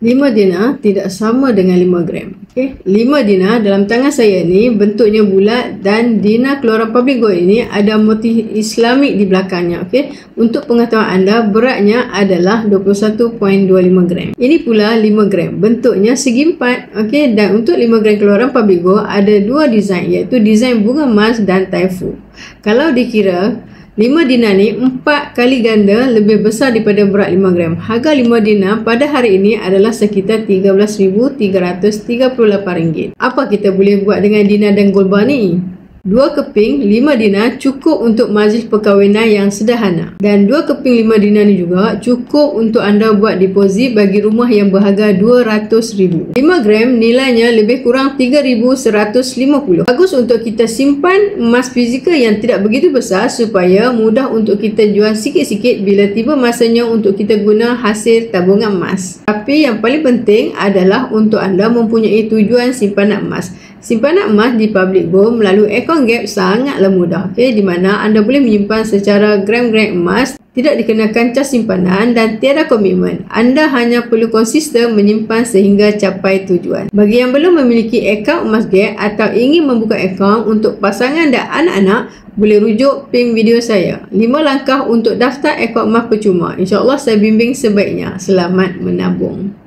5 dinar tidak sama dengan 5 gram. Okey, 5 dinar dalam tangan saya ni bentuknya bulat dan dinar keluaran public gold ini ada motif Islamik di belakangnya. Okey, untuk pengetahuan anda, beratnya adalah 21.25 gram. Ini pula 5 gram. Bentuknya segi empat. Okey, dan untuk 5 gram keluaran public gold ada dua desain, iaitu desain bunga emas dan taifu. Kalau dikira 5 dinar ni 4 kali ganda lebih besar daripada berat 5 gram. Harga 5 dinar pada hari ini adalah sekitar RM13,338. Apa kita boleh buat dengan dinar dan gold bar ni? 2 keping 5 dinar cukup untuk majlis perkahwinan yang sederhana. Dan 2 keping 5 dinar ni juga cukup untuk anda buat deposit bagi rumah yang berharga RM200,000. 5 gram nilainya lebih kurang RM3,150. Bagus untuk kita simpan emas fizikal yang tidak begitu besar supaya mudah untuk kita jual sikit-sikit bila tiba masanya untuk kita guna hasil tabungan emas. Tapi yang paling penting adalah untuk anda mempunyai tujuan simpanan emas. Simpanan emas di public gold melalui akaun Gap sangatlah mudah, di mana anda boleh menyimpan secara gram-gram emas, tidak dikenakan cas simpanan dan tiada komitmen. Anda hanya perlu konsisten menyimpan sehingga capai tujuan. Bagi yang belum memiliki akaun emas Gap atau ingin membuka akaun untuk pasangan dan anak-anak, boleh rujuk pin video saya. 5 langkah untuk daftar akaun emas percuma. InsyaAllah saya bimbing sebaiknya. Selamat menabung.